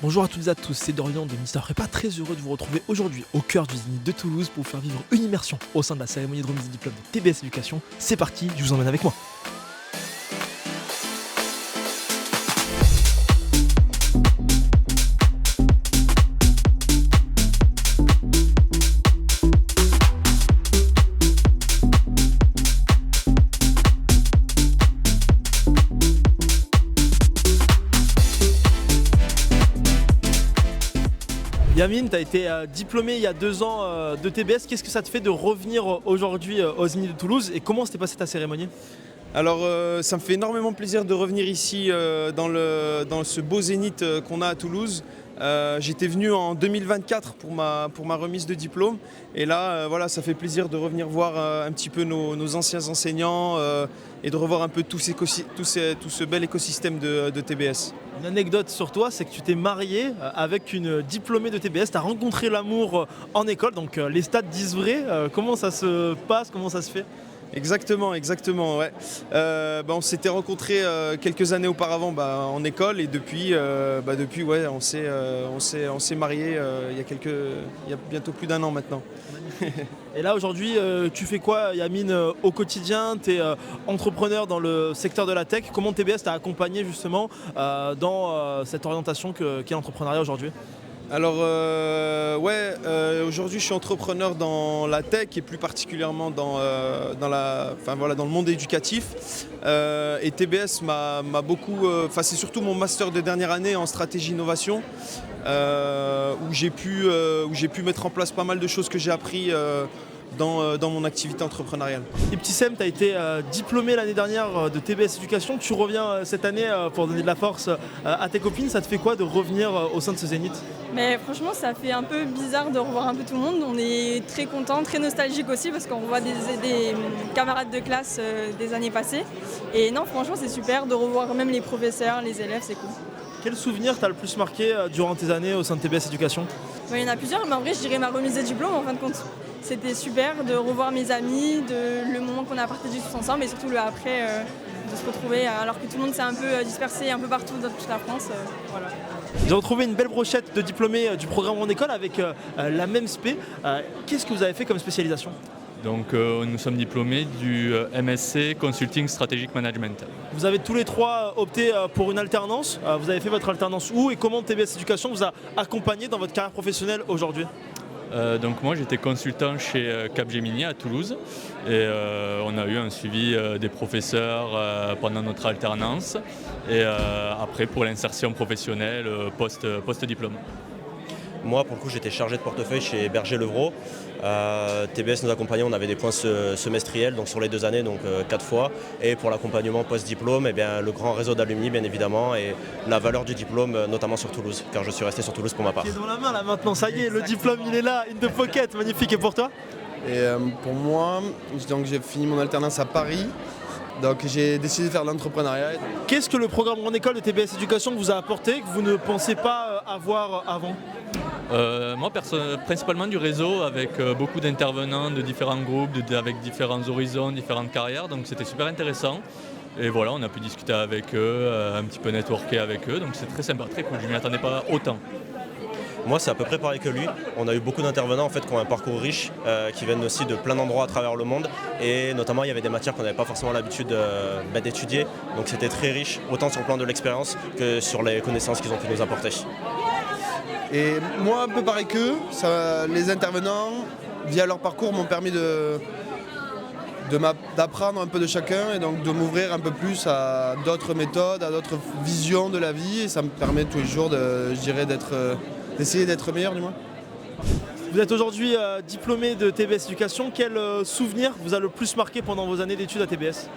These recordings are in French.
Bonjour à toutes et à tous, c'est Dorian de Mister Prépa, très heureux de vous retrouver aujourd'hui au cœur du Zénith de Toulouse pour vous faire vivre une immersion au sein de la cérémonie de remise des diplômes de TBS Éducation. C'est parti, je vous emmène avec moi. Yamine, tu as été diplômée il y a 2 ans de TBS. Qu'est-ce que ça te fait de revenir aujourd'hui au Zénith de Toulouse et comment s'était passée ta cérémonie? Alors ça me fait énormément plaisir de revenir ici dans ce beau zénith qu'on a à Toulouse. J'étais venu en 2024 pour ma remise de diplôme et là voilà, ça fait plaisir de revenir voir un petit peu nos anciens enseignants et de revoir un peu tout ce bel écosystème de TBS. Une anecdote sur toi, c'est que tu t'es marié avec une diplômée de TBS, tu as rencontré l'amour en école, donc les stats disent vrai. Comment ça se passe, comment ça se fait? Exactement, ouais. On s'était rencontrés quelques années auparavant en école et depuis ouais, on s'est mariés il y a bientôt plus d'1 an maintenant. Et là aujourd'hui, tu fais quoi, Yamine, au quotidien? Tu es entrepreneur dans le secteur de la tech. Comment TBS t'a accompagné justement dans cette orientation qu'est l'entrepreneuriat aujourd'hui? Alors aujourd'hui je suis entrepreneur dans la tech et plus particulièrement dans le monde éducatif. Et TBS m'a beaucoup, c'est surtout mon master de dernière année en stratégie innovation où j'ai pu mettre en place pas mal de choses que j'ai appris dans mon activité entrepreneuriale. Et petit Sem, tu as été diplômé l'année dernière de TBS Éducation. Tu reviens cette année pour donner de la force à tes copines. Ça te fait quoi de revenir au sein de ce Zénith? Mais franchement, ça fait un peu bizarre de revoir un peu tout le monde. On est très contents, très nostalgiques aussi parce qu'on revoit des camarades de classe des années passées. Et non, franchement, c'est super de revoir même les professeurs, les élèves, c'est cool. Quel souvenir t'as le plus marqué durant tes années au sein de TBS Éducation? Il y en a plusieurs, mais en vrai, je dirais ma remise de diplôme en fin de compte. C'était super de revoir mes amis, le moment qu'on a partagé tous ensemble et surtout le après, de se retrouver alors que tout le monde s'est un peu dispersé un peu partout dans toute la France. Voilà. J'ai retrouvé une belle brochette de diplômés du programme en école avec la même spé. Qu'est-ce que vous avez fait comme spécialisation? Donc nous sommes diplômés du MSc Consulting Strategic Management. Vous avez tous les 3 opté pour une alternance. Vous avez fait votre alternance où et comment TBS Éducation vous a accompagné dans votre carrière professionnelle aujourd'hui? Donc moi j'étais consultant chez Capgemini à Toulouse et on a eu un suivi des professeurs pendant notre alternance et après pour l'insertion professionnelle post-diplôme. Moi, pour le coup, j'étais chargé de portefeuille chez Berger-Levrault. TBS nous accompagnait, on avait des points semestriels, donc sur les 2 années, donc 4 fois. Et pour l'accompagnement post-diplôme, le grand réseau d'alumni, bien évidemment, et la valeur du diplôme, notamment sur Toulouse, car je suis resté sur Toulouse pour ma part. Qui est dans la main là maintenant, ça y est, le diplôme il est là, in the pocket, magnifique. Et pour toi? Et pour moi, donc j'ai fini mon alternance à Paris. Donc j'ai décidé de faire de l'entrepreneuriat. Qu'est-ce que le programme en école de TBS Éducation vous a apporté que vous ne pensiez pas avoir avant? Moi principalement du réseau avec beaucoup d'intervenants de différents groupes, avec différents horizons, différentes carrières, donc c'était super intéressant. Et voilà, on a pu discuter avec eux, un petit peu networker avec eux, donc c'est très sympa, très cool, je ne m'y attendais pas autant. Moi, c'est à peu près pareil que lui. On a eu beaucoup d'intervenants en fait, qui ont un parcours riche, qui viennent aussi de plein d'endroits à travers le monde. Et notamment, il y avait des matières qu'on n'avait pas forcément l'habitude d'étudier. Donc c'était très riche, autant sur le plan de l'expérience que sur les connaissances qu'ils ont pu nous apporter. Et moi, un peu pareil qu'eux, les intervenants, via leur parcours, m'ont permis d'apprendre un peu de chacun et donc de m'ouvrir un peu plus à d'autres méthodes, à d'autres visions de la vie. Et ça me permet tous les jours d'essayer d'être meilleur du moins. Vous êtes aujourd'hui diplômé de TBS Éducation. Quel souvenir vous a le plus marqué pendant vos années d'études à TBS?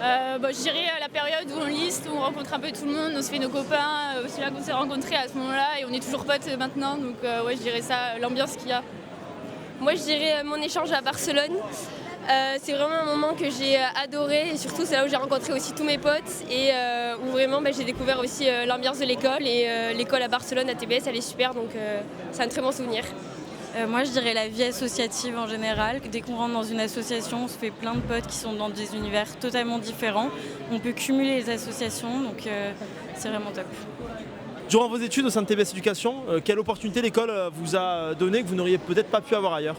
Je dirais la période où on liste, où on rencontre un peu tout le monde, on se fait nos copains, c'est là qu'on s'est rencontrés à ce moment-là et on est toujours potes maintenant, donc je dirais ça, l'ambiance qu'il y a. Moi je dirais mon échange à Barcelone. C'est vraiment un moment que j'ai adoré et surtout c'est là où j'ai rencontré aussi tous mes potes et où vraiment j'ai découvert aussi l'ambiance de l'école et l'école à Barcelone à TBS elle est super donc c'est un très bon souvenir. Moi, je dirais la vie associative en général. Dès qu'on rentre dans une association, on se fait plein de potes qui sont dans des univers totalement différents. On peut cumuler les associations, donc c'est vraiment top. Durant vos études au sein de TBS Éducation, quelle opportunité l'école vous a donné que vous n'auriez peut-être pas pu avoir ailleurs?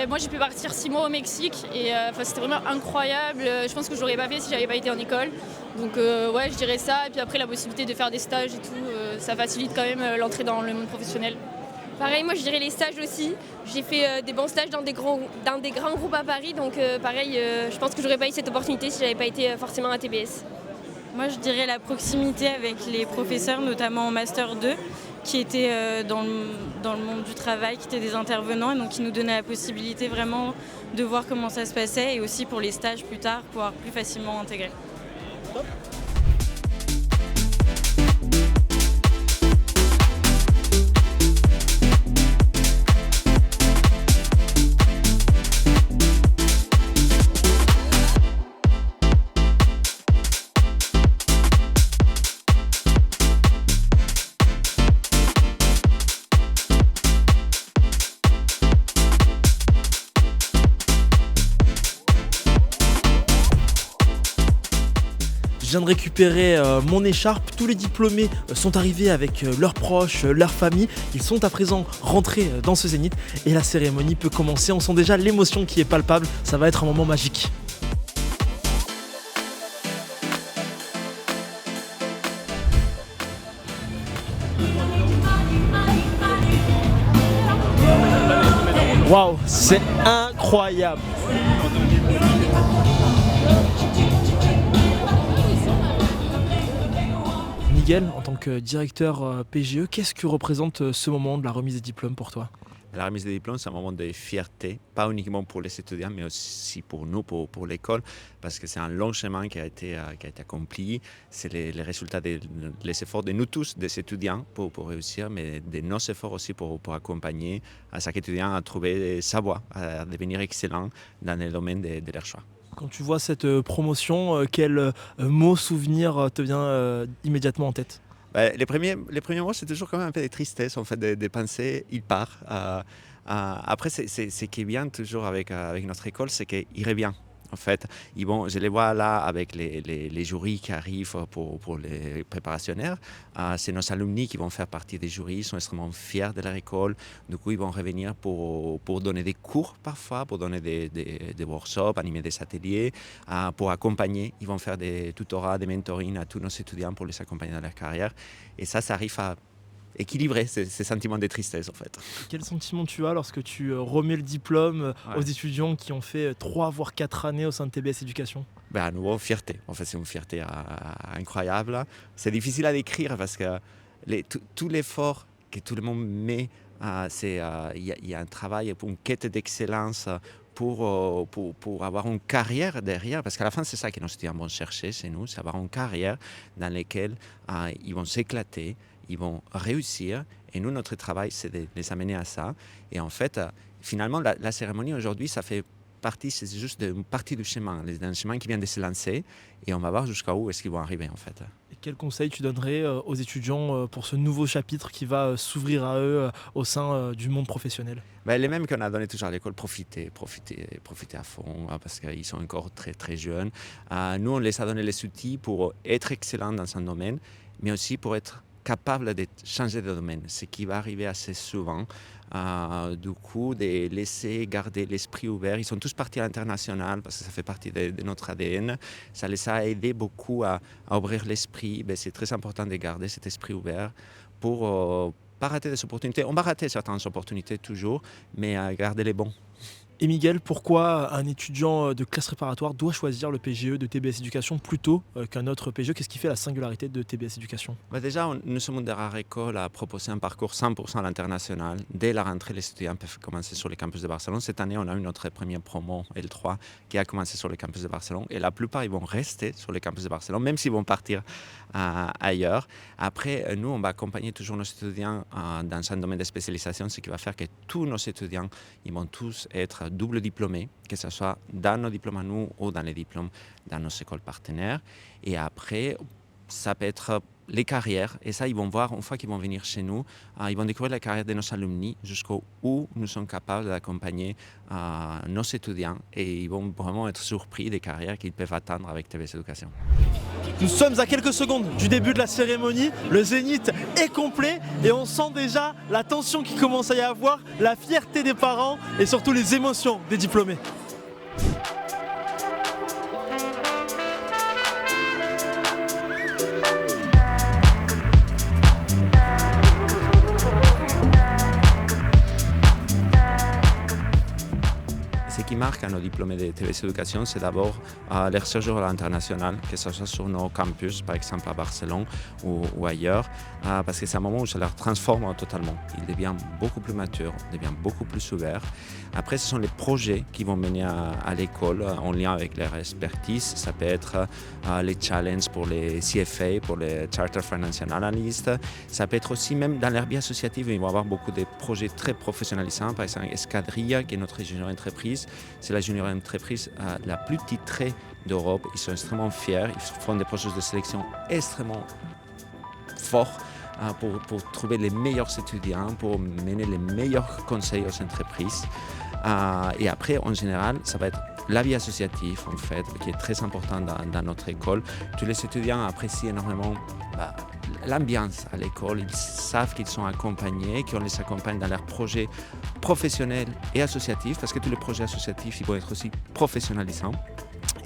Moi j'ai pu partir 6 mois au Mexique et c'était vraiment incroyable. Je pense que je l'aurais pas fait si j'avais pas été en école. Donc ouais, je dirais ça. Et puis après la possibilité de faire des stages et tout, ça facilite quand même l'entrée dans le monde professionnel. Pareil, moi je dirais les stages aussi. J'ai fait des bons stages dans des grands groupes à Paris, donc pareil, je pense que j'aurais pas eu cette opportunité si j'avais pas été forcément à TBS. Moi je dirais la proximité avec les professeurs, notamment en Master 2, qui étaient dans le monde du travail, qui étaient des intervenants et donc qui nous donnaient la possibilité vraiment de voir comment ça se passait et aussi pour les stages plus tard, pouvoir plus facilement intégrer. Je viens de récupérer mon écharpe. Tous les diplômés sont arrivés avec leurs proches, leurs familles. Ils sont à présent rentrés dans ce zénith et la cérémonie peut commencer. On sent déjà l'émotion qui est palpable. Ça va être un moment magique. Waouh, c'est incroyable. Miguel, en tant que directeur PGE, qu'est-ce que représente ce moment de la remise des diplômes pour toi? La remise des diplômes, c'est un moment de fierté, pas uniquement pour les étudiants, mais aussi pour nous, pour l'école, parce que c'est un long chemin qui a été accompli. C'est les résultats des efforts de nous tous, des étudiants, pour réussir, mais de nos efforts aussi pour accompagner à chaque étudiant à trouver sa voie, à devenir excellent dans le domaine de leur choix. Quand tu vois cette promotion, quel mot, souvenir te vient immédiatement en tête? Les premiers mots, c'est toujours quand même un peu de tristesse, en fait, de penser, il part. Après, ce qui est bien toujours avec notre école, c'est qu'il revient. En fait, je les vois là avec les jurys qui arrivent pour les préparationnaires. C'est nos alumni qui vont faire partie des jurys, ils sont extrêmement fiers de leur école. Du coup, ils vont revenir pour donner des cours parfois, pour donner des workshops, animer des ateliers, pour accompagner. Ils vont faire des tutorats, des mentorings à tous nos étudiants pour les accompagner dans leur carrière. Et ça arrive à équilibrer ces sentiments de tristesse en fait. Quel sentiment tu as lorsque tu remets le diplôme aux étudiants qui ont fait 3 voire 4 années au sein de TBS Éducation? À nouveau, fierté. En fait, c'est une fierté incroyable. C'est difficile à décrire parce que tout l'effort que tout le monde met, il y a un travail, une quête d'excellence pour avoir une carrière derrière, parce qu'à la fin, c'est ça que nos étudiants vont chercher chez nous, c'est avoir une carrière dans laquelle ils vont s'éclater, ils vont réussir. Et nous, notre travail, c'est de les amener à ça. Et en fait, finalement, la cérémonie aujourd'hui, ça fait partie, c'est juste une partie du chemin. C'est un chemin qui vient de se lancer et on va voir jusqu'à où est-ce qu'ils vont arriver en fait. Et quel conseil tu donnerais aux étudiants pour ce nouveau chapitre qui va s'ouvrir à eux au sein du monde professionnel? Les mêmes qu'on a donné toujours à l'école, profiter à fond parce qu'ils sont encore très très jeunes. Nous, on les a donné les outils pour être excellents dans un domaine, mais aussi pour être capable de changer de domaine, ce qui va arriver assez souvent. Du coup, de laisser garder l'esprit ouvert. Ils sont tous partis à l'international parce que ça fait partie de notre ADN. Ça les a aidés beaucoup à ouvrir l'esprit. C'est très important de garder cet esprit ouvert pour pas rater des opportunités. On va rater certaines opportunités toujours, mais garder les bons. Et Miguel, pourquoi un étudiant de classe préparatoire doit choisir le PGE de TBS Éducation plutôt qu'un autre PGE? Qu'est-ce qui fait la singularité de TBS Éducation? Déjà, nous sommes une des rares écoles à proposer un parcours 100% à l'international. Dès la rentrée, les étudiants peuvent commencer sur les campus de Barcelone. Cette année, on a eu notre première promo, L3, qui a commencé sur les campus de Barcelone. Et la plupart, ils vont rester sur les campus de Barcelone, même s'ils vont partir ailleurs. Après, nous, on va accompagner toujours nos étudiants dans un domaine de spécialisation, ce qui va faire que tous nos étudiants, ils vont tous être double diplômés, que ce soit dans nos diplômes à nous ou dans les diplômes dans nos écoles partenaires. Et après, ça peut être les carrières. Et ça, ils vont voir, une fois qu'ils vont venir chez nous, ils vont découvrir la carrière de nos alumni jusqu'où nous sommes capables d'accompagner nos étudiants. Et ils vont vraiment être surpris des carrières qu'ils peuvent atteindre avec TBS Éducation. Nous sommes à quelques secondes du début de la cérémonie, le zénith est complet et on sent déjà la tension qui commence à y avoir, la fierté des parents et surtout les émotions des diplômés. Ce qui marque à nos diplômés de TBS Éducation, c'est d'abord leur séjour à l'international, que ce soit sur nos campus, par exemple à Barcelone ou ailleurs, parce que c'est un moment où ça leur transforme totalement. Ils deviennent beaucoup plus matures, deviennent beaucoup plus ouverts. Après, ce sont les projets qui vont mener à l'école en lien avec leur expertise. Ça peut être les challenges pour les CFA, pour les Charter Financial Analysts. Ça peut être aussi, même dans leur vie associative, ils vont avoir beaucoup de projets très professionnalisants. Par exemple, Escadrilla, qui est notre junior entreprise. C'est la junior entreprise la plus titrée d'Europe. Ils sont extrêmement fiers. Ils font des processus de sélection extrêmement forts pour trouver les meilleurs étudiants, pour mener les meilleurs conseils aux entreprises. Et après, en général, ça va être la vie associative, en fait, qui est très importante dans notre école. Tous les étudiants apprécient énormément l'ambiance à l'école. Ils savent qu'ils sont accompagnés, qu'on les accompagne dans leurs projets professionnels et associatifs, parce que tous les projets associatifs, ils vont être aussi professionnalisants.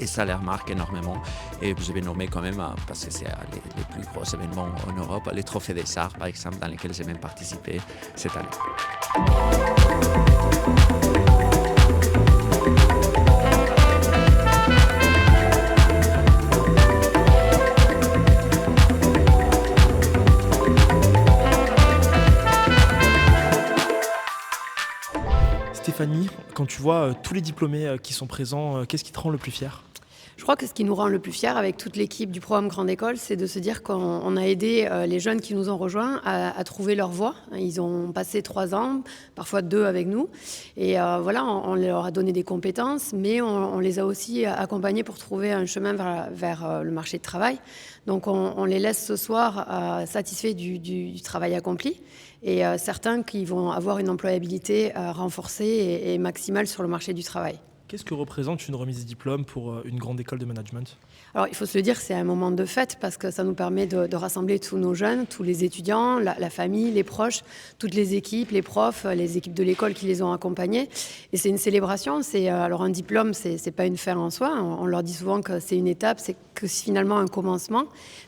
Et ça leur marque énormément. Et je vais nommer quand même, parce que c'est les plus gros événements en Europe, les Trophées des Arts, par exemple, dans lesquels j'ai même participé cette année. Stéphanie, quand tu vois tous les diplômés qui sont présents, qu'est-ce qui te rend le plus fier ? Je crois que ce qui nous rend le plus fiers avec toute l'équipe du programme Grande École, c'est de se dire qu'on a aidé les jeunes qui nous ont rejoints à trouver leur voie. Ils ont passé 3 ans, parfois 2 avec nous. Et voilà, on leur a donné des compétences, mais on les a aussi accompagnés pour trouver un chemin vers le marché de travail. Donc on les laisse ce soir satisfaits du travail accompli. Et certains qui vont avoir une employabilité renforcée et maximale sur le marché du travail. Qu'est-ce que représente une remise de diplôme pour une grande école de management ? Alors, il faut se le dire, c'est un moment de fête parce que ça nous permet de rassembler tous nos jeunes, tous les étudiants, la famille, les proches, toutes les équipes, les profs, les équipes de l'école qui les ont accompagnés. Et c'est une célébration. Alors, un diplôme, c'est pas une fin en soi. On leur dit souvent que c'est une étape, c'est que finalement un commencement.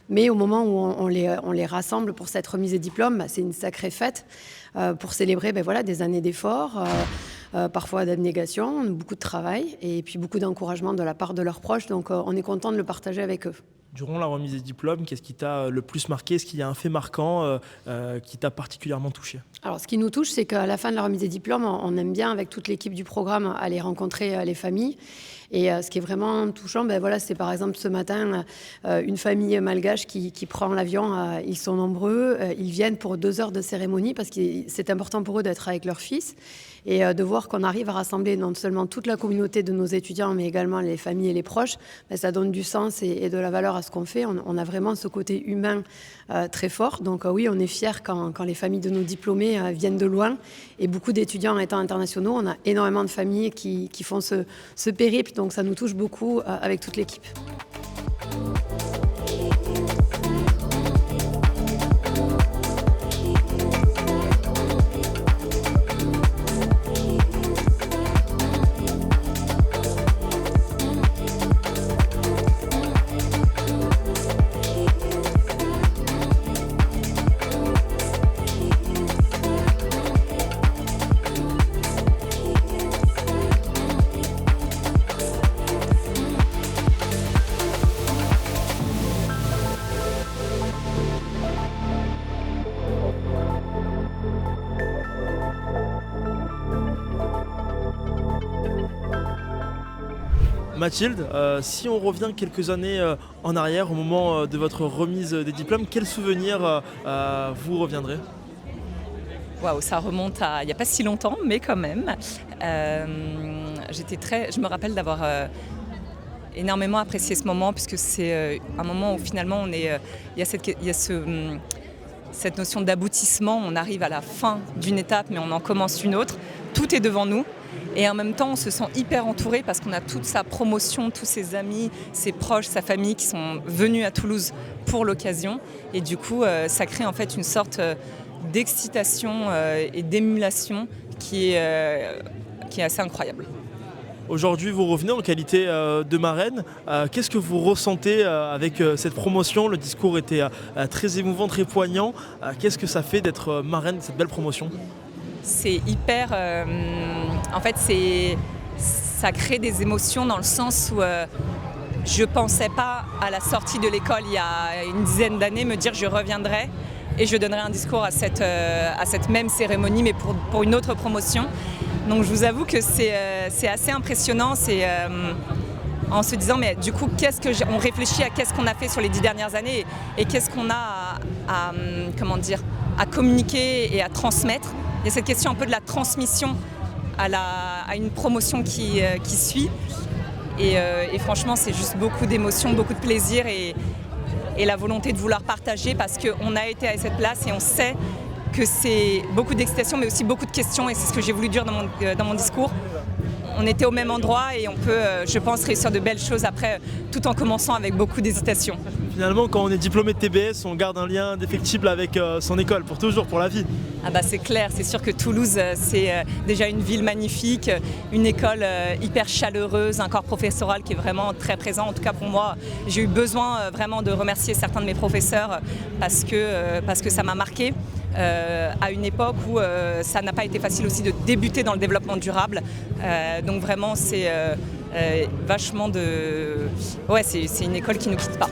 Mais au moment où on les rassemble pour cette remise de diplôme, c'est une sacrée fête pour célébrer des années d'efforts. Parfois d'abnégation, beaucoup de travail et puis beaucoup d'encouragement de la part de leurs proches. Donc on est content de le partager avec eux. Durant la remise des diplômes, qu'est-ce qui t'a le plus marqué ? Est-ce qu'il y a un fait marquant qui t'a particulièrement touché ? Alors ce qui nous touche, c'est qu'à la fin de la remise des diplômes, on aime bien avec toute l'équipe du programme aller rencontrer les familles. Et ce qui est vraiment touchant, c'est par exemple ce matin une famille malgache qui prend l'avion. Ils sont nombreux, ils viennent pour 2 heures de cérémonie parce que c'est important pour eux d'être avec leur fils. Et de voir qu'on arrive à rassembler non seulement toute la communauté de nos étudiants, mais également les familles et les proches, ça donne du sens et de la valeur à ce qu'on fait. On a vraiment ce côté humain très fort. Donc oui, on est fiers quand les familles de nos diplômés viennent de loin. Et beaucoup d'étudiants étant internationaux, on a énormément de familles qui font ce périple. Donc ça nous touche beaucoup avec toute l'équipe. Mathilde, si on revient quelques années en arrière, au moment de votre remise des diplômes, quels souvenirs vous reviendrez ? Waouh, ça remonte à il n'y a pas si longtemps, mais quand même. Je me rappelle d'avoir énormément apprécié ce moment, puisque c'est un moment où finalement il y a cette notion d'aboutissement. On arrive à la fin d'une étape, mais on en commence une autre. Tout est devant nous. Et en même temps, on se sent hyper entouré parce qu'on a toute sa promotion, tous ses amis, ses proches, sa famille qui sont venus à Toulouse pour l'occasion. Et du coup, ça crée en fait une sorte d'excitation et d'émulation qui est assez incroyable. Aujourd'hui, vous revenez en qualité de marraine. Qu'est-ce que vous ressentez avec cette promotion? Le discours était très émouvant, très poignant. Qu'est-ce que ça fait d'être marraine de cette belle promotion? C'est hyper... en fait, ça crée des émotions dans le sens où je ne pensais pas, à la sortie de l'école il y a une dizaine d'années, me dire je reviendrai et je donnerai un discours à cette même cérémonie, mais pour une autre promotion. Donc je vous avoue que c'est assez impressionnant. C'est en se disant, mais du coup, on réfléchit à qu'est-ce qu'on a fait sur les 10 dernières années et qu'est-ce qu'on a à communiquer et à transmettre. Il y a cette question un peu de la transmission à une promotion qui suit. Et franchement, c'est juste beaucoup d'émotions, beaucoup de plaisir et la volonté de vouloir partager parce qu'on a été à cette place et on sait que c'est beaucoup d'excitation mais aussi beaucoup de questions et c'est ce que j'ai voulu dire dans mon discours. On était au même endroit et on peut, je pense, réussir de belles choses après, tout en commençant avec beaucoup d'hésitation. Finalement, quand on est diplômé de TBS, on garde un lien indéfectible avec son école, pour toujours, pour la vie. Ah bah c'est clair, c'est sûr que Toulouse, c'est déjà une ville magnifique, une école hyper chaleureuse, un corps professoral qui est vraiment très présent. En tout cas pour moi, j'ai eu besoin vraiment de remercier certains de mes professeurs parce que ça m'a marqué. À une époque où ça n'a pas été facile aussi de débuter dans le développement durable. Donc vraiment c'est vachement de... Ouais, c'est une école qui ne nous quitte pas.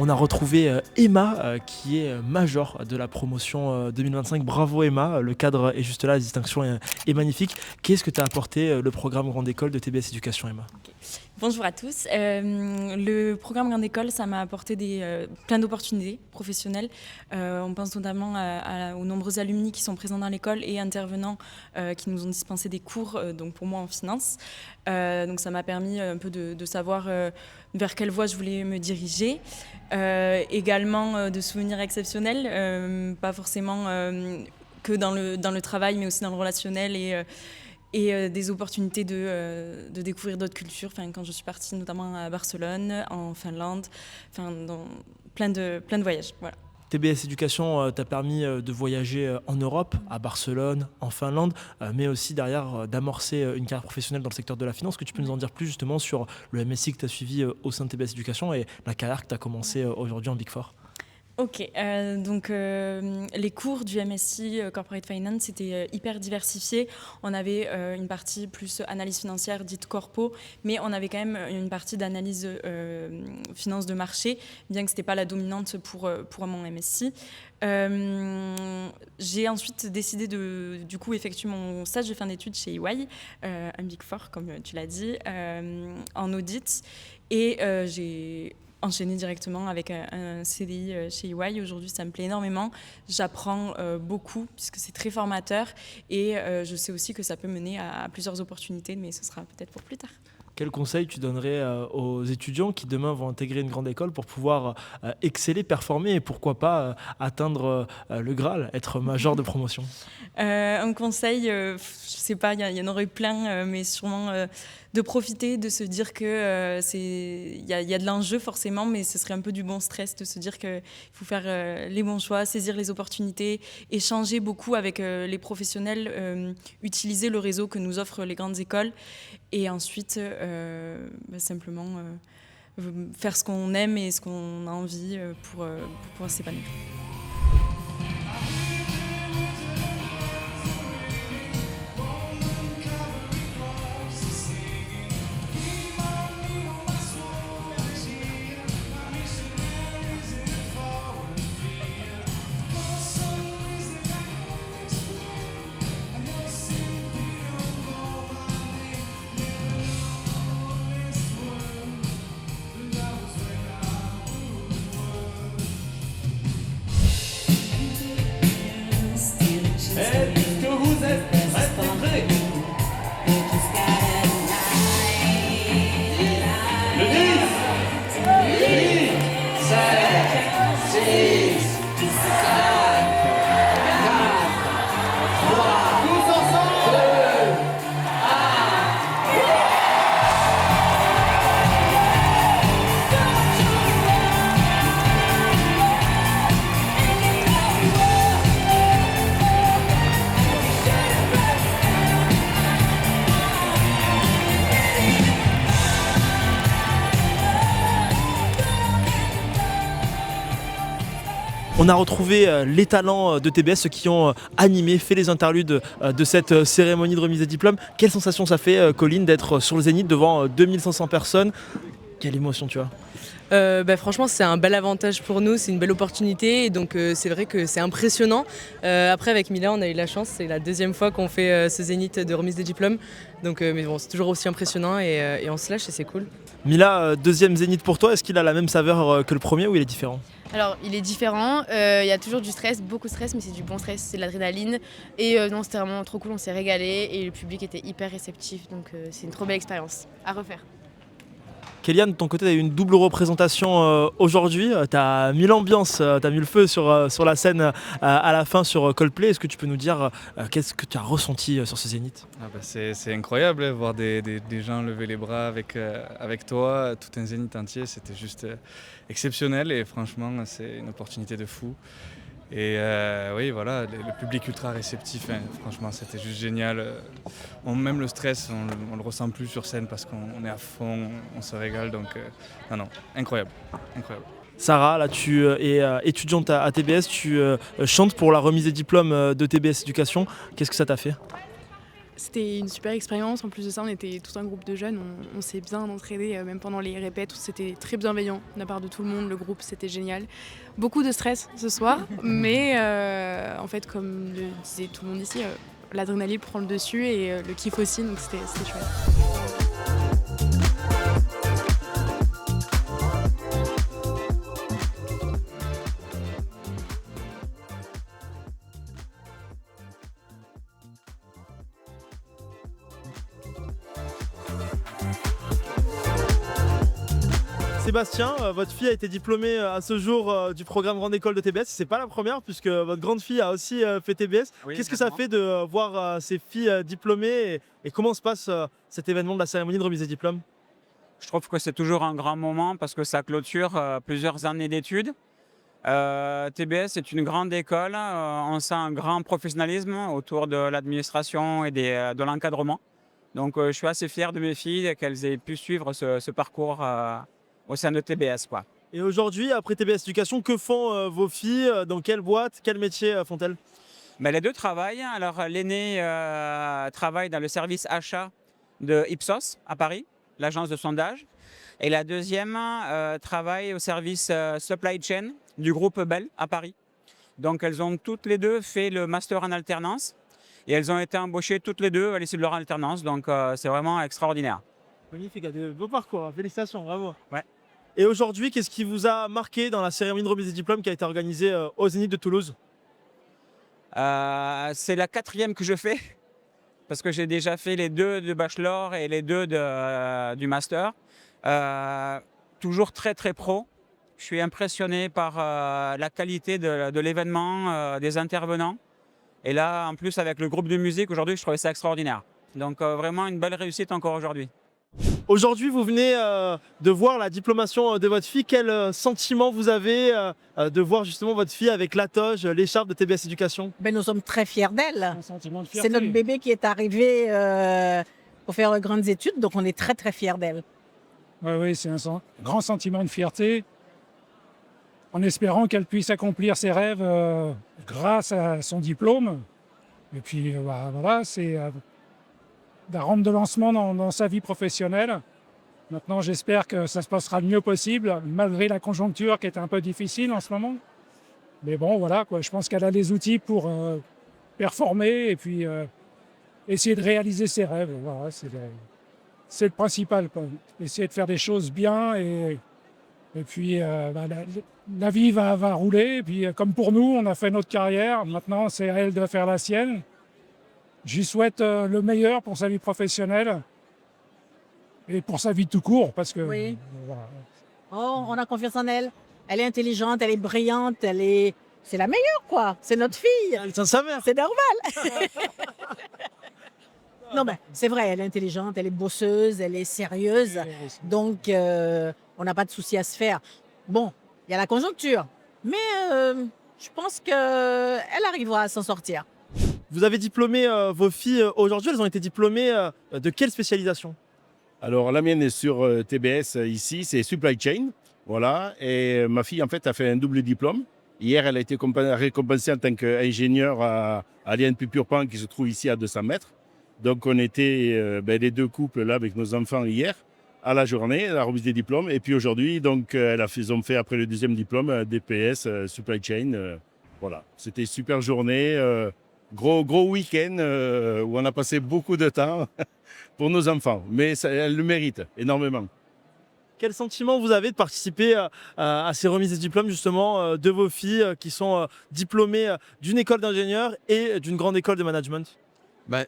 On a retrouvé Emma qui est major de la promotion 2025. Bravo Emma, le cadre est juste là, la distinction est magnifique. Qu'est-ce que t'as apporté le programme Grande École de TBS Éducation, Emma? Bonjour à tous. Le programme Grande École, ça m'a apporté plein d'opportunités professionnelles. On pense notamment aux nombreux alumni qui sont présents dans l'école et intervenants qui nous ont dispensé des cours, donc pour moi en finance. Donc ça m'a permis un peu de savoir vers quelle voie je voulais me diriger. Également de souvenirs exceptionnels, pas forcément que dans le travail, mais aussi dans le relationnel et des opportunités de découvrir d'autres cultures. Enfin, quand je suis partie notamment à Barcelone, en Finlande, dans plein de voyages. Voilà. TBS Éducation t'a permis de voyager en Europe, à Barcelone, en Finlande, mais aussi derrière d'amorcer une carrière professionnelle dans le secteur de la finance. Est-ce que tu peux nous en dire plus justement sur le MSI que tu as suivi au sein de TBS Éducation et la carrière que tu as commencé aujourd'hui en Big Four? Ok, donc les cours du MSI Corporate Finance c'était hyper diversifié. On avait une partie plus analyse financière dite corpo, mais on avait quand même une partie d'analyse finance de marché, bien que ce n'était pas la dominante pour mon MSI. J'ai ensuite décidé de du coup effectuer mon stage de fin d'études chez EY, un Big Four comme tu l'as dit, en audit, et j'ai enchaîner directement avec un CDI chez EY. Aujourd'hui, ça me plaît énormément. J'apprends beaucoup puisque c'est très formateur et je sais aussi que ça peut mener à plusieurs opportunités, mais ce sera peut-être pour plus tard. Quel conseil tu donnerais aux étudiants qui demain vont intégrer une grande école pour pouvoir exceller, performer et pourquoi pas atteindre le Graal, être major de promotion? Un conseil, je sais pas, il y en aurait plein, mais sûrement de profiter, de se dire que il y a de l'enjeu forcément, mais ce serait un peu du bon stress de se dire qu'il faut faire les bons choix, saisir les opportunités, échanger beaucoup avec les professionnels, utiliser le réseau que nous offrent les grandes écoles et ensuite simplement faire ce qu'on aime et ce qu'on a envie pour pouvoir s'épanouir. On a retrouvé les talents de TBS, ceux qui ont animé, fait les interludes de cette cérémonie de remise des diplômes. Quelle sensation ça fait, Colline, d'être sur le Zénith devant 2500 personnes? Quelle émotion tu as? Franchement, c'est un bel avantage pour nous, c'est une belle opportunité, et donc c'est vrai que c'est impressionnant. Après, avec Mila, on a eu la chance, c'est la deuxième fois qu'on fait ce Zénith de remise des diplômes, donc, mais bon, c'est toujours aussi impressionnant et on se lâche et c'est cool. Mila, deuxième Zénith pour toi, est-ce qu'il a la même saveur que le premier ou il est différent? Alors, il est différent, il y a toujours du stress, beaucoup de stress, mais c'est du bon stress, c'est de l'adrénaline. Et non, c'était vraiment trop cool, on s'est régalé et le public était hyper réceptif, donc c'est une trop belle expérience à refaire. Kéliane, de ton côté, tu as eu une double représentation aujourd'hui. Tu as mis l'ambiance, tu as mis le feu sur la scène à la fin sur Coldplay. Est-ce que tu peux nous dire qu'est-ce que tu as ressenti sur ce Zénith? C'est incroyable, voir des gens lever les bras avec toi, tout un Zénith entier. C'était juste exceptionnel et franchement, c'est une opportunité de fou. Et oui, voilà, le public ultra réceptif, hein, franchement, c'était juste génial. Même le stress, on le ressent plus sur scène parce qu'on est à fond, on se régale. Donc, non, incroyable, incroyable. Sarah, là, tu es étudiante à TBS, tu chantes pour la remise des diplômes de TBS Éducation. Qu'est-ce que ça t'a fait? C'était une super expérience. En plus de ça, on était tout un groupe de jeunes. On s'est bien entraînés, même pendant les répètes. C'était très bienveillant de la part de tout le monde. Le groupe, c'était génial. Beaucoup de stress ce soir, mais en fait, comme le disait tout le monde ici, l'adrénaline prend le dessus et le kiff aussi. Donc c'était chouette. Sébastien, votre fille a été diplômée à ce jour du programme Grande École de TBS. C'est pas la première puisque votre grande fille a aussi fait TBS. Oui, qu'est-ce que ça fait de voir ses filles diplômées et comment se passe cet événement de la cérémonie de remise des diplômes? Je trouve que c'est toujours un grand moment parce que ça clôture plusieurs années d'études. TBS est une grande école, on sent un grand professionnalisme autour de l'administration et de l'encadrement. Donc je suis assez fier de mes filles qu'elles aient pu suivre ce parcours au sein de TBS, quoi. Et aujourd'hui, après TBS Éducation, que font vos filles? Dans quelle boîte? Quel métier font-elles? Les deux travaillent. Alors l'aînée travaille dans le service achat de Ipsos à Paris, l'agence de sondage. Et la deuxième travaille au service supply chain du groupe Bell à Paris. Donc elles ont toutes les deux fait le master en alternance et elles ont été embauchées toutes les deux à l'issue de leur alternance. Donc c'est vraiment extraordinaire. Magnifique, de beau parcours, félicitations, bravo. Ouais. Et aujourd'hui, qu'est-ce qui vous a marqué dans la cérémonie de remise des diplômes qui a été organisée au Zénith de Toulouse? C'est la 4e que je fais, parce que j'ai déjà fait les 2 de bachelor et les 2 du master. Toujours très très pro. Je suis impressionné par la qualité de l'événement, des intervenants. Et là, en plus, avec le groupe de musique, aujourd'hui, je trouvais ça extraordinaire. Donc vraiment une belle réussite encore aujourd'hui. Aujourd'hui, vous venez de voir la diplomation de votre fille. Quel sentiment vous avez de voir justement votre fille avec la toge, l'écharpe de TBS Éducation? Nous sommes très fiers d'elle. C'est notre bébé qui est arrivé pour faire de grandes études, donc on est très très fiers d'elle. Oui, c'est un grand sentiment de fierté, en espérant qu'elle puisse accomplir ses rêves grâce à son diplôme. Et puis voilà, c'est la rampe de lancement dans sa vie professionnelle. Maintenant, j'espère que ça se passera le mieux possible, malgré la conjoncture qui est un peu difficile en ce moment. Mais bon, voilà, quoi. Je pense qu'elle a les outils pour performer et puis essayer de réaliser ses rêves. Voilà, c'est le principal, quoi. Essayer de faire des choses bien et puis la vie va rouler. Et puis comme pour nous, on a fait notre carrière. Maintenant, c'est à elle de faire la sienne. Je lui souhaite le meilleur pour sa vie professionnelle et pour sa vie tout court, parce que... Oui. Voilà. Oh, on a confiance en elle. Elle est intelligente, elle est brillante, c'est la meilleure, quoi. C'est notre fille. Elle tient sa mère. C'est normal. Non, mais c'est vrai, elle est intelligente, elle est bosseuse, elle est sérieuse. Donc, on n'a pas de souci à se faire. Bon, il y a la conjoncture. Mais je pense qu'elle arrivera à s'en sortir. Vous avez diplômé vos filles aujourd'hui. Elles ont été diplômées de quelle spécialisation? Alors, la mienne est sur TBS ici, c'est Supply Chain. Voilà. Et ma fille, en fait, a fait un double diplôme. Hier, elle a été récompensée en tant qu'ingénieure à l'INP Purpan qui se trouve ici à 200 mètres. Donc, on était les deux couples là avec nos enfants hier à la journée, à la remise des diplômes. Et puis aujourd'hui, donc, ils ont fait après le deuxième diplôme DPS, Supply Chain. Voilà. C'était une super journée. Gros week-end où on a passé beaucoup de temps pour nos enfants. Mais elles le méritent énormément. Quel sentiment vous avez de participer à ces remises des diplômes justement de vos filles qui sont diplômées d'une école d'ingénieurs et d'une grande école de management?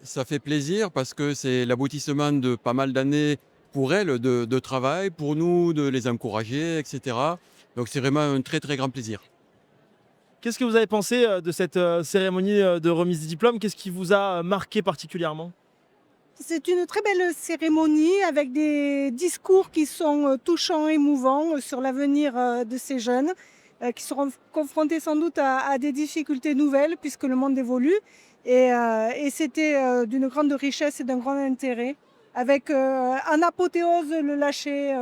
Ça fait plaisir parce que c'est l'aboutissement de pas mal d'années pour elles de travail, pour nous de les encourager, etc. Donc c'est vraiment un très très grand plaisir. Qu'est-ce que vous avez pensé de cette cérémonie de remise des diplômes? Qu'est-ce qui vous a marqué particulièrement? C'est une très belle cérémonie avec des discours qui sont touchants, émouvants sur l'avenir de ces jeunes qui seront confrontés sans doute à des difficultés nouvelles puisque le monde évolue. Et c'était d'une grande richesse et d'un grand intérêt avec en apothéose le lancer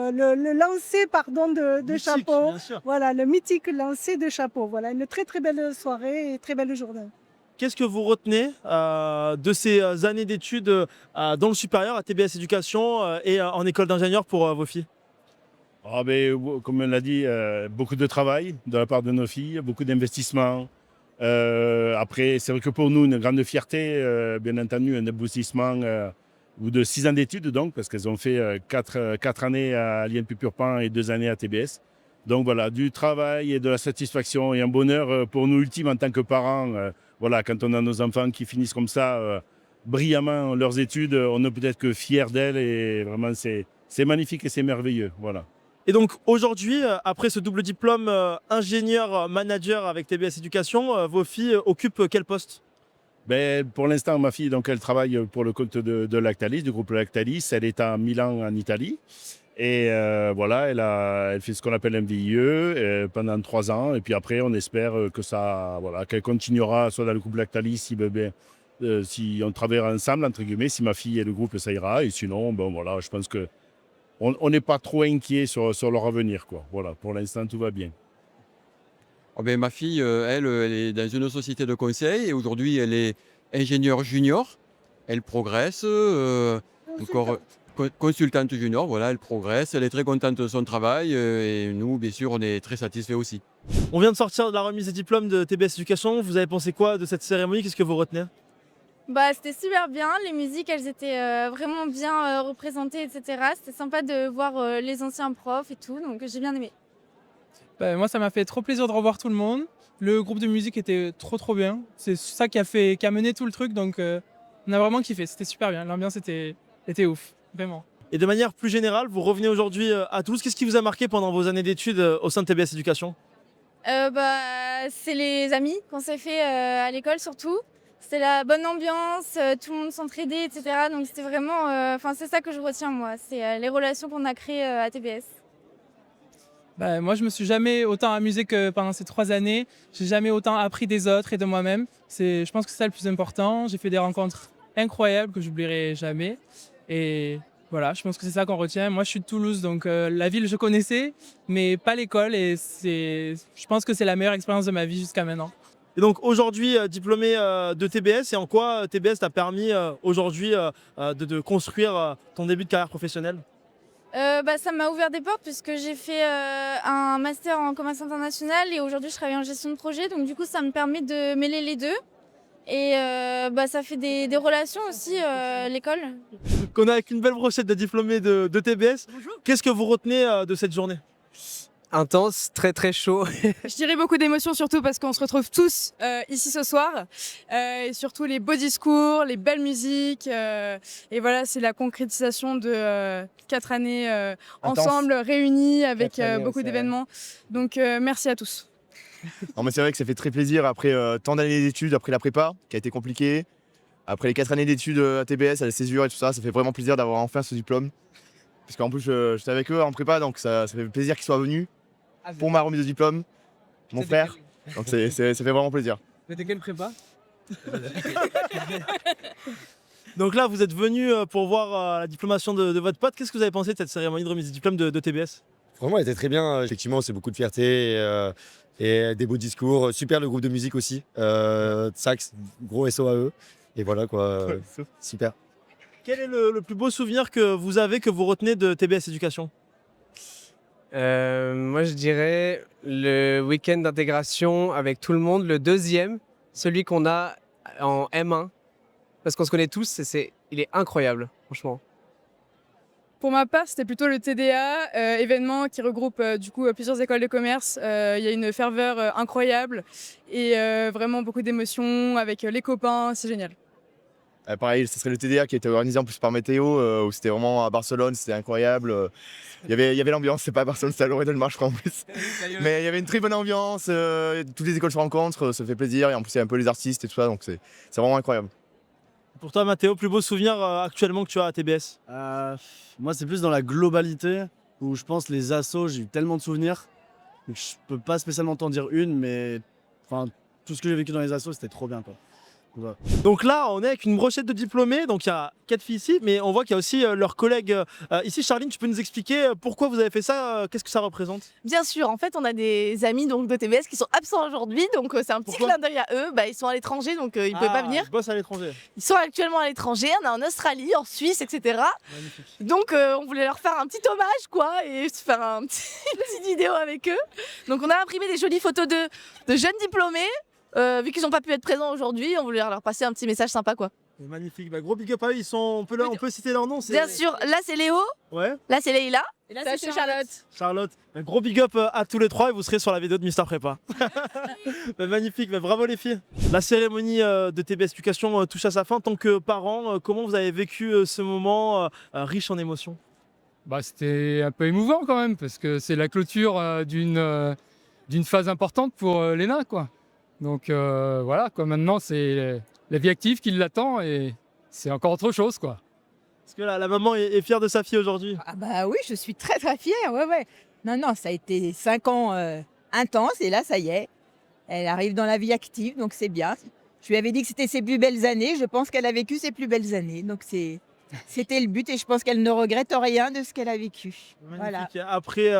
de chapeau. Voilà, le mythique lancer de chapeau. Voilà, une très très belle soirée et très belle journée. Qu'est-ce que vous retenez de ces années d'études dans le supérieur à TBS Éducation et en école d'ingénieur pour vos filles? Comme on l'a dit, beaucoup de travail de la part de nos filles, beaucoup d'investissements. Après, c'est vrai que pour nous, une grande fierté, bien entendu, un aboutissement de 6 ans d'études, donc, parce qu'elles ont fait 4 années à l'INP Purpan et 2 années à TBS. Donc voilà, du travail et de la satisfaction et un bonheur pour nous ultime en tant que parents. Voilà, quand on a nos enfants qui finissent comme ça, brillamment leurs études, on ne peut être que fiers d'elles et vraiment c'est magnifique et c'est merveilleux. Voilà. Et donc aujourd'hui, après ce double diplôme ingénieur-manager avec TBS Éducation, vos filles occupent quel poste? Pour l'instant, ma fille, donc, elle travaille pour le compte de Lactalis, du groupe Lactalis. Elle est à Milan, en Italie. Et voilà, elle fait ce qu'on appelle un VIE pendant 3 ans. Et puis après, on espère qu'elle continuera soit dans le groupe Lactalis, si on travaille ensemble, entre guillemets, si ma fille et le groupe, ça ira. Et sinon, voilà, je pense qu'on n'est pas trop inquiet sur leur avenir, quoi. Voilà, pour l'instant, tout va bien. Ma fille, elle est dans une société de conseil et aujourd'hui, elle est ingénieure junior. Elle progresse, encore consultante junior, voilà, elle progresse. Elle est très contente de son travail et nous, bien sûr, on est très satisfaits aussi. On vient de sortir de la remise des diplômes de TBS Éducation. Vous avez pensé quoi de cette cérémonie? Qu'est-ce que vous retenez? C'était super bien, les musiques elles étaient vraiment bien représentées, etc. C'était sympa de voir les anciens profs et tout, donc j'ai bien aimé. Moi ça m'a fait trop plaisir de revoir tout le monde. Le groupe de musique était trop bien. C'est ça qui a mené tout le truc, donc on a vraiment kiffé, c'était super bien. L'ambiance était ouf, vraiment. Et de manière plus générale, vous revenez aujourd'hui à Toulouse. Qu'est-ce qui vous a marqué pendant vos années d'études au sein de TBS Éducation? C'est les amis qu'on s'est fait à l'école surtout. C'était la bonne ambiance, tout le monde s'entraidait, etc. Donc c'était vraiment, c'est ça que je retiens moi, c'est les relations qu'on a créées à TBS. Moi je me suis jamais autant amusé que pendant ces 3 années. J'ai jamais autant appris des autres et de moi-même. Je pense que c'est ça le plus important. J'ai fait des rencontres incroyables que j'oublierai jamais. Et voilà, je pense que c'est ça qu'on retient. Moi je suis de Toulouse, donc la ville je connaissais, mais pas l'école. Et je pense que c'est la meilleure expérience de ma vie jusqu'à maintenant. Et donc aujourd'hui diplômé de TBS, et en quoi TBS t'a permis aujourd'hui de construire ton début de carrière professionnelle? Ça m'a ouvert des portes puisque j'ai fait un master en commerce international et aujourd'hui je travaille en gestion de projet, donc du coup ça me permet de mêler les deux et ça fait des relations aussi l'école. Qu'on a avec une belle brochette de diplômés de TBS. Qu'est-ce que vous retenez de cette journée? Intense, très très chaud. Je dirais beaucoup d'émotions, surtout parce qu'on se retrouve tous ici ce soir. Et surtout les beaux discours, les belles musiques. Et voilà, c'est la concrétisation de 4 années ensemble, réunies avec beaucoup d'événements. Donc merci à tous. Non, mais c'est vrai que ça fait très plaisir après tant d'années d'études, après la prépa qui a été compliquée, après les 4 années d'études à TBS, à la césure et tout ça, ça fait vraiment plaisir d'avoir enfin ce diplôme. Parce qu'en plus j'étais avec eux en prépa, donc ça fait plaisir qu'ils soient venus pour ma remise de diplôme, mon frère. Donc ça fait vraiment plaisir. C'était quelle prépa? Donc là, vous êtes venus pour voir la diplomation de votre pote. Qu'est-ce que vous avez pensé de cette cérémonie de remise de diplôme de TBS? Vraiment, elle était très bien. Effectivement, c'est beaucoup de fierté et des beaux discours. Super le groupe de musique aussi. Sax, gros SO à eux. Et voilà quoi, super. Quel est le plus beau souvenir que vous avez, que vous retenez de TBS Éducation? Moi, je dirais le week-end d'intégration avec tout le monde, le deuxième, celui qu'on a en M1, parce qu'on se connaît tous, il est incroyable, franchement. Pour ma part, c'était plutôt le TDA, événement qui regroupe du coup plusieurs écoles de commerce. Il y a une ferveur incroyable et vraiment beaucoup d'émotions avec les copains, c'est génial. Pareil, ce serait le TDA qui a été organisé en plus par Météo, où c'était vraiment à Barcelone, c'était incroyable. Il y avait l'ambiance, c'est pas à Barcelone, c'était à Lloret de Mar, je crois en plus. Mais il y avait une très bonne ambiance, toutes les écoles se rencontrent, ça fait plaisir, et en plus il y a un peu les artistes et tout ça, donc c'est vraiment incroyable. Pour toi, Mathéo, plus beau souvenir actuellement que tu as à TBS? Moi, c'est plus dans la globalité, où je pense les assos, j'ai eu tellement de souvenirs, que je peux pas spécialement t'en dire une, mais tout ce que j'ai vécu dans les assos, c'était trop bien, quoi. Ouais. Donc là, on est avec une brochette de diplômés, donc il y a 4 filles ici, mais on voit qu'il y a aussi leurs collègues ici. Charline, tu peux nous expliquer pourquoi vous avez fait ça, qu'est-ce que ça représente? Bien sûr, en fait, on a des amis donc, de TBS qui sont absents aujourd'hui, donc c'est un petit clin d'œil à eux. Ils sont à l'étranger, donc ils ne pouvaient pas venir. Ils bossent à l'étranger. Ils sont actuellement à l'étranger, on est en Australie, en Suisse, etc. Magnifique. Donc on voulait leur faire un petit hommage, quoi, et se faire une petite vidéo avec eux. Donc on a imprimé des jolies photos de jeunes diplômés. Vu qu'ils n'ont pas pu être présents aujourd'hui, on voulait leur passer un petit message sympa, quoi. Magnifique, gros big up à eux, on peut citer leur nom. Bien sûr, là c'est Léo, ouais. Là c'est Leïla, et là c'est Charlotte. Charlotte, un gros big up à tous les trois et vous serez sur la vidéo de Mister Prépa. Magnifique, bravo les filles. La cérémonie de TBS Éducation touche à sa fin. En tant que parent, comment vous avez vécu ce moment riche en émotions? C'était un peu émouvant quand même, parce que c'est la clôture d'une phase importante pour l'ENA, quoi. Donc voilà, quoi, maintenant c'est la vie active qui l'attend et c'est encore autre chose, quoi. Est-ce que la maman est fière de sa fille aujourd'hui? Oui, je suis très très fière, ouais. Non, ça a été 5 ans intenses et là ça y est, elle arrive dans la vie active, donc c'est bien. Je lui avais dit que c'était ses plus belles années, je pense qu'elle a vécu ses plus belles années, donc c'était le but et je pense qu'elle ne regrette rien de ce qu'elle a vécu. Voilà. Après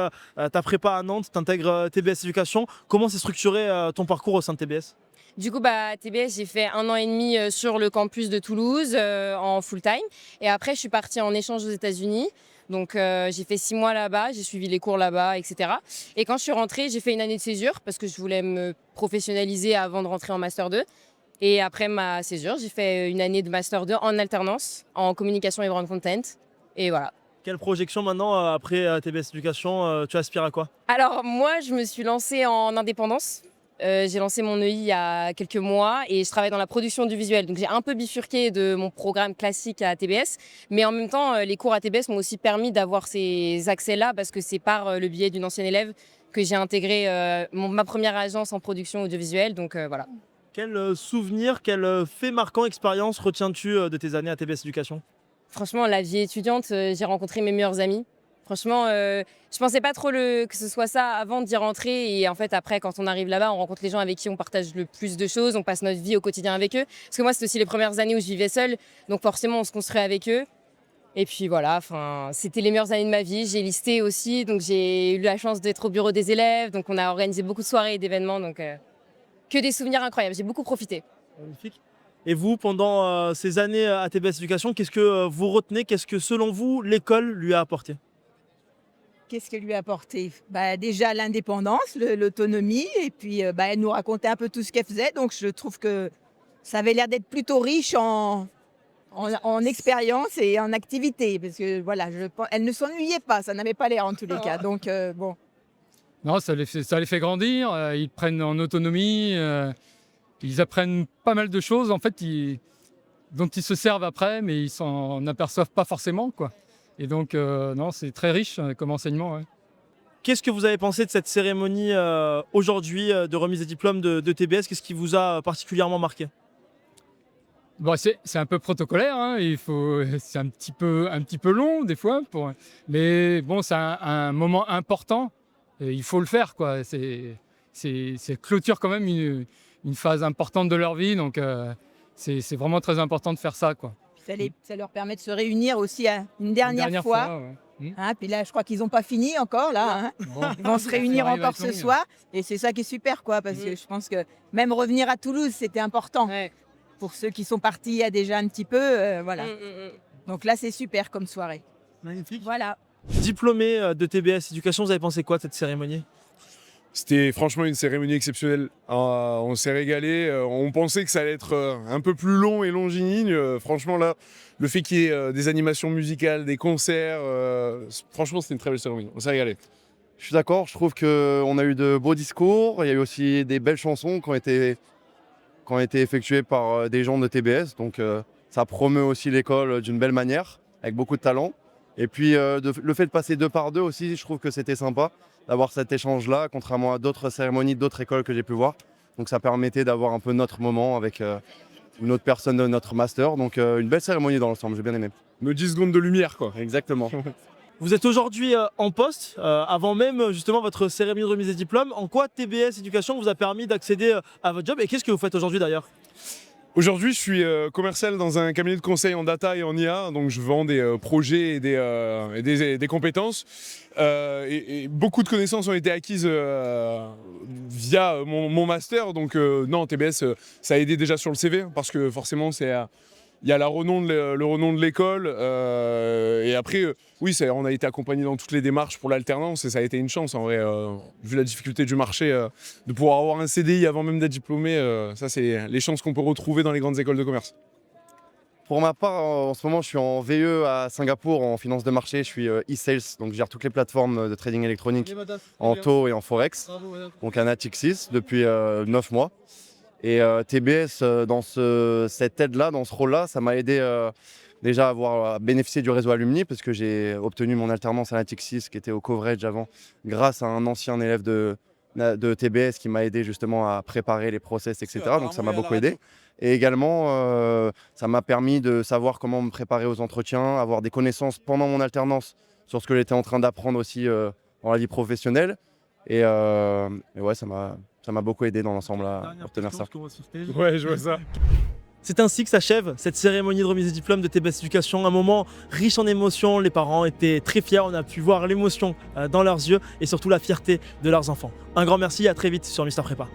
ta prépa à Nantes, tu intègres TBS Éducation. Comment s'est structuré ton parcours au sein de TBS? Du coup, à TBS, j'ai fait 1 an et demi sur le campus de Toulouse en full-time. Et après, je suis partie en échange aux États-Unis. Donc, j'ai fait 6 mois là-bas, j'ai suivi les cours là-bas, etc. Et quand je suis rentrée, j'ai fait une année de césure parce que je voulais me professionnaliser avant de rentrer en Master 2. Et après ma césure, j'ai fait une année de Master 2 en alternance, en communication et brand content. Et voilà. Quelle projection maintenant, après TBS Éducation, tu aspires à quoi? Alors moi, je me suis lancée en indépendance. J'ai lancé mon EI il y a quelques mois et je travaille dans la production du visuel. Donc j'ai un peu bifurqué de mon programme classique à TBS. Mais en même temps, les cours à TBS m'ont aussi permis d'avoir ces accès-là parce que c'est par le biais d'une ancienne élève que j'ai intégré ma première agence en production audiovisuelle. Donc voilà. Quel souvenir, quel fait marquant, expérience retiens-tu de tes années à TBS Éducation? Franchement, la vie étudiante, j'ai rencontré mes meilleurs amis. Franchement, je pensais pas trop que ce soit ça avant d'y rentrer. Et en fait, après, quand on arrive là-bas, on rencontre les gens avec qui on partage le plus de choses. On passe notre vie au quotidien avec eux. Parce que moi, c'était aussi les premières années où je vivais seule. Donc forcément, on se construit avec eux. Et puis voilà, c'était les meilleures années de ma vie. J'ai listé aussi. Donc j'ai eu la chance d'être au bureau des élèves. Donc on a organisé beaucoup de soirées et d'événements. Donc que des souvenirs incroyables. J'ai beaucoup profité. Magnifique. Et vous, pendant ces années à TBS Éducation, qu'est-ce que vous retenez? Qu'est-ce que, selon vous, l'école lui a apporté? Qu'est-ce qu'elle lui a apporté? Déjà l'indépendance, l'autonomie, et puis elle nous racontait un peu tout ce qu'elle faisait. Donc je trouve que ça avait l'air d'être plutôt riche en expérience et en activité. Parce que voilà, elle ne s'ennuyait pas, ça n'avait pas l'air en tous les cas. Donc bon. Non, ça les fait grandir, ils prennent en autonomie, ils apprennent pas mal de choses en fait, dont ils se servent après, mais ils s'en aperçoivent pas forcément, quoi. Et donc, non, c'est très riche comme enseignement. Ouais. Qu'est-ce que vous avez pensé de cette cérémonie aujourd'hui de remise des diplômes de TBS? Qu'est-ce qui vous a particulièrement marqué? Bon, c'est un peu protocolaire, hein, c'est un petit peu long des fois, mais bon, c'est un moment important. Et il faut le faire, quoi. C'est clôture quand même une phase importante de leur vie, donc c'est vraiment très important de faire ça, quoi. Ça leur permet de se réunir aussi une dernière fois. Ouais. Hein, puis là, je crois qu'ils n'ont pas fini encore, là. Hein. Bon. Ils vont se réunir Ça arrive encore avec ce nous, soir. Et c'est ça qui est super, quoi, parce que je pense que même revenir à Toulouse, c'était important. Pour ceux qui sont partis il y a déjà un petit peu, voilà. Donc là, c'est super comme soirée. Magnifique. Voilà. Diplômé de TBS Éducation, vous avez pensé quoi de cette cérémonie? C'était franchement une cérémonie exceptionnelle. On s'est régalé. On pensait que ça allait être un peu plus long et longiligne. Franchement, là, le fait qu'il y ait des animations musicales, des concerts, franchement, c'était une très belle cérémonie. On s'est régalé. Je suis d'accord, je trouve qu'on a eu de beaux discours. Il y a eu aussi des belles chansons qui ont été effectuées par des gens de TBS. Donc, ça promeut aussi l'école d'une belle manière, avec beaucoup de talent. Et puis, le fait de passer 2 par 2 aussi, je trouve que c'était sympa d'avoir cet échange-là, contrairement à d'autres cérémonies d'autres écoles que j'ai pu voir. Donc ça permettait d'avoir un peu notre moment avec une autre personne de notre master. Donc une belle cérémonie dans l'ensemble, j'ai bien aimé. Nos 10 secondes de lumière, quoi. Exactement. Vous êtes aujourd'hui en poste, avant même justement votre cérémonie de remise des diplômes. En quoi TBS Éducation vous a permis d'accéder à votre job et qu'est-ce que vous faites aujourd'hui d'ailleurs? Aujourd'hui, je suis commercial dans un cabinet de conseil en data et en IA, donc je vends des projets et des compétences. Et beaucoup de connaissances ont été acquises via mon master, donc non, TBS, ça a aidé déjà sur le CV, parce que forcément, il y a le renom de l'école, et après, oui, on a été accompagné dans toutes les démarches pour l'alternance, et ça a été une chance, en vrai, vu la difficulté du marché, de pouvoir avoir un CDI avant même d'être diplômé, ça c'est les chances qu'on peut retrouver dans les grandes écoles de commerce. Pour ma part, en ce moment, je suis en VE à Singapour, en finance de marché, je suis e-sales, donc je gère toutes les plateformes de trading électronique en taux et en forex, donc à Natixis depuis 9 mois. Et TBS, dans cette aide-là, dans ce rôle-là, ça m'a aidé déjà à bénéficier du réseau Alumni, parce que j'ai obtenu mon alternance à Natixis, qui était au coverage avant, grâce à un ancien élève de TBS qui m'a aidé justement à préparer les process, etc. Donc ça m'a beaucoup aidé. Et également, ça m'a permis de savoir comment me préparer aux entretiens, avoir des connaissances pendant mon alternance sur ce que j'étais en train d'apprendre aussi dans la vie professionnelle. Et ouais, ça m'a beaucoup aidé dans l'ensemble à obtenir ça. Ouais, je vois ça. C'est ainsi que s'achève cette cérémonie de remise des diplômes de TBS Éducation, un moment riche en émotions. Les parents étaient très fiers, on a pu voir l'émotion dans leurs yeux et surtout la fierté de leurs enfants. Un grand merci, à très vite sur Mister Prépa.